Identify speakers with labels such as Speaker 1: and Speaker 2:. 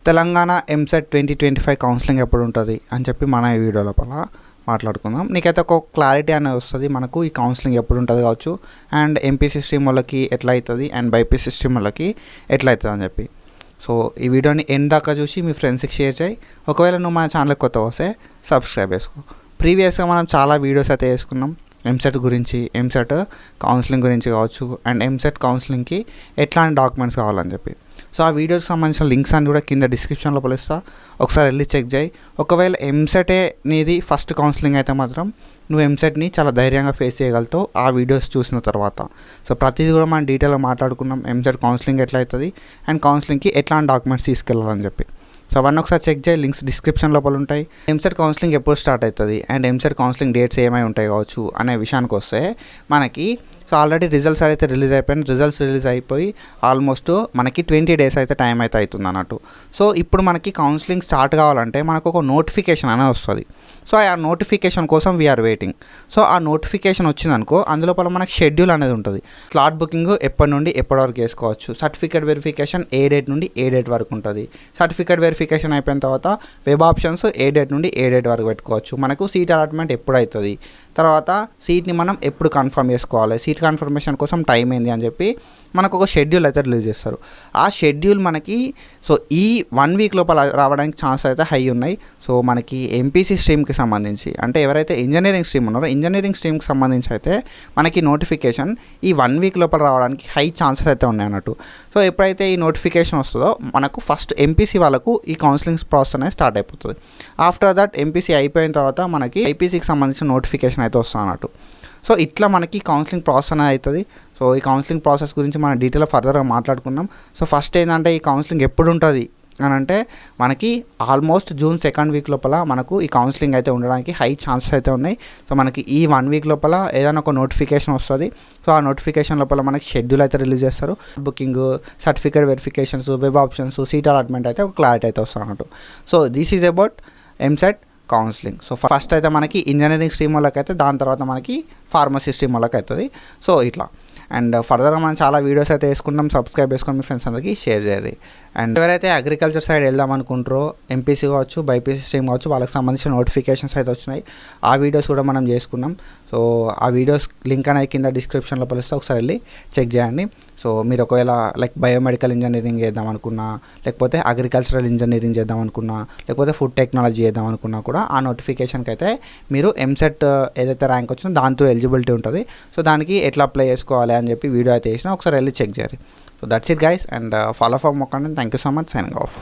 Speaker 1: Telangana EAMCET 2025 counselling ఎప్పుడు ఉంటుంది అని చెప్పి మన ఈ వీడియో లోపల మాట్లాడుకుందాం. నీకైతే ఒక క్లారిటీ అనేది వస్తుంది మనకు ఈ కౌన్సిలింగ్ ఎప్పుడు ఉంటుంది కావచ్చు, అండ్ ఎంపీసీ స్ట్రీమ్ వాళ్ళకి ఎట్లా అవుతుంది అండ్ బైపీసీ స్ట్రీమ్ వాళ్ళకి ఎట్లా అవుతుంది అని చెప్పి. సో ఈ వీడియోని ఎండ్ దాకా చూసి మీ ఫ్రెండ్స్కి షేర్ చేయి. ఒకవేళ నువ్వు మన ఛానల్కి కొత్త వస్తే సబ్స్క్రైబ్ చేసుకో. ప్రీవియస్గా మనం చాలా వీడియోస్ అయితే వేసుకున్నాం ఎంసెట్ గురించి, ఎంసెట్ కౌన్సిలింగ్ గురించి కావచ్చు, అండ్ ఎంసెట్ కౌన్సిలింగ్కి ఎట్లాంటి డాక్యుమెంట్స్ కావాలని చెప్పి. సో ఆ వీడియోకి సంబంధించిన లింక్స్ అన్ని కూడా కింద డిస్క్రిప్షన్లో పిలుస్తా, ఒకసారి వెళ్ళి చెక్ చేయి. ఒకవేళ ఎంసెటే నీది ఫస్ట్ కౌన్సిలింగ్ అయితే మాత్రం నువ్వు ఎంసెట్ని చాలా ధైర్యంగా ఫేస్ చేయగలుగుతావు ఆ వీడియోస్ చూసిన తర్వాత. సో ప్రతిదీ కూడా మనం డీటెయిల్గా మాట్లాడుకున్నాం, ఎంసెట్ కౌన్సిలింగ్ ఎట్లా అవుతుంది అండ్ కౌన్సిలింగ్కి ఎట్లాంటి డాక్యుమెంట్స్ తీసుకెళ్ళాలని చెప్పి. సో అవన్నీ ఒకసారి చెక్ చేయి, లింక్స్ డిస్క్రిప్షన్ లోపల ఉంటాయి. ఎంసెట్ కౌన్సిలింగ్ ఎప్పుడు స్టార్ట్ అవుతుంది అండ్ ఎంసెట్ కౌన్సిలింగ్ డేట్స్ ఏమై ఉంటాయి కావచ్చు అనే విషయానికి వస్తే మనకి సో ఆల్రెడీ రిజల్ట్స్ అయితే రిలీజ్ అయిపోయినాయి. రిజల్ట్స్ రిలీజ్ అయిపోయి ఆల్మోస్ట్ మనకి 20 days అయితే టైం అయితే అవుతుంది అన్నట్టు. సో ఇప్పుడు మనకి కౌన్సిలింగ్ స్టార్ట్ కావాలంటే మనకు ఒక నోటిఫికేషన్ అనేది వస్తుంది. సో ఆ నోటిఫికేషన్ కోసం వీఆర్ వెయిటింగ్. సో ఆ నోటిఫికేషన్ వచ్చిందనుకో అందులోపల మనకి షెడ్యూల్ అనేది ఉంటుంది. స్లాట్ బుకింగ్ ఎప్పటి నుండి ఎప్పటి వరకు వేసుకోవచ్చు, సర్టిఫికేట్ వెరిఫికేషన్ ఏ డేట్ నుండి ఏ డేట్ వరకు ఉంటుంది, సర్టిఫికేట్ వెరిఫికేషన్ అయిపోయిన తర్వాత వెబ్ ఆప్షన్స్ ఏ డేట్ నుండి ఏ డేట్ వరకు పెట్టుకోవచ్చు, మనకు సీట్ అలాట్మెంట్ ఎప్పుడు అవుతుంది, తర్వాత సీట్ని మనం ఎప్పుడు కన్ఫర్మ్ చేసుకోవాలి, సీట్ కన్ఫర్మేషన్ కోసం టైం ఏంది అని చెప్పి మనకు ఒక షెడ్యూల్ అయితే రిలీజ్ చేస్తారు. ఆ షెడ్యూల్ మనకి సో ఈ 1 week లోపల రావడానికి ఛాన్స్ అయితే హై ఉన్నాయి. సో మనకి ఎంపీసీ స్ట్రీమ్కి సంబంధించి అంటే ఎవరైతే ఇంజనీరింగ్ స్ట్రీమ్ ఉన్నారో ఇంజనీరింగ్ స్ట్రీమ్కి సంబంధించి అయితే మనకి నోటిఫికేషన్ ఈ 1 week లోపల రావడానికి హై ఛాన్సెస్ అయితే ఉన్నాయి అన్నట్టు. సో ఎప్పుడైతే ఈ నోటిఫికేషన్ వస్తుందో మనకు ఫస్ట్ ఎంపీసీ వాళ్ళకు ఈ కౌన్సిలింగ్ ప్రాసెస్ అనేది స్టార్ట్ అయిపోతుంది. ఆఫ్టర్ దట్ ఎంపీసీ అయిపోయిన తర్వాత మనకి ఐపీసీకి సంబంధించిన నోటిఫికేషన్ అయితే వస్తుంది అన్నట్టు. సో ఇట్లా మనకి కౌన్సిలింగ్ ప్రాసెస్ అనేది అవుతుంది. సో ఈ కౌన్సిలింగ్ ప్రాసెస్ గురించి మనం డీటెయిల్గా ఫర్దర్గా మాట్లాడుకుందాం. సో ఫస్ట్ ఏంటంటే ఈ కౌన్సిలింగ్ ఎప్పుడు ఉంటుంది అని అంటే మనకి ఆల్మోస్ట్ June 2nd week లోపల మనకు ఈ కౌన్సిలింగ్ అయితే ఉండడానికి హై ఛాన్సెస్ అయితే ఉన్నాయి. సో మనకి ఈ 1 week లోపల ఏదైనా ఒక నోటిఫికేషన్ వస్తుంది. సో ఆ నోటిఫికేషన్ లోపల మనకి షెడ్యూల్ అయితే రిలీజ్ చేస్తారు. Booking, certificate verifications, web options, seat allotment అయితే ఒక క్లారిటీ అయితే వస్తుంది అన్నట్టు. So this is about EAMCET counselling. So first అయితే మనకి ఇంజనీరింగ్ స్ట్రీమ్ వాళ్ళకైతే, దాని తర్వాత మనకి ఫార్మసీ స్ట్రీమ్ వాళ్ళకి అవుతుంది. సో ఇట్లా అండ్ ఫర్దర్గా మనం చాలా వీడియోస్ అయితే వేసుకుంటాం. సబ్స్క్రైబ్ చేసుకొని మీ ఫ్రెండ్స్ అందరికీ షేర్ చేయాలి. అండ్ ఎవరైతే అగ్రికల్చర్ సైడ్ వెళ్దాం అనుకుంటారో ఎంపీసీ కావచ్చు, బైపీసీ స్ట్రీమ్ కావచ్చు, వాళ్ళకి సంబంధించిన నోటిఫికేషన్స్ అయితే వచ్చినాయి. ఆ వీడియోస్ కూడా మనం చేసుకున్నాం. సో ఆ వీడియోస్ లింక్ అనేది కింద డిస్క్రిప్షన్లో పిలుస్తే ఒకసారి వెళ్ళి చెక్ చేయండి. సో మీరు ఒకవేళ లైక్ బయోమెడికల్ ఇంజనీరింగ్ చేద్దాం అనుకున్నా, లేకపోతే అగ్రికల్చరల్ ఇంజనీరింగ్ చేద్దాం అనుకున్నా, లేకపోతే ఫుడ్ టెక్నాలజీ చేద్దాం అనుకున్నా కూడా ఆ నోటిఫికేషన్కి అయితే మీరు ఎంసెట్ ఏదైతే ర్యాంక్ వచ్చిందో దాంతో ఎలిజిబిలిటీ ఉంటుంది. సో దానికి ఎట్లా అప్లై చేసుకోవాలి అని చెప్పి వీడియో అయితే వేసినా ఒకసారి వెళ్ళి చెక్ చేయాలి. So that's it guys, and follow for మొక్కండి. Thank you so much. Signing of.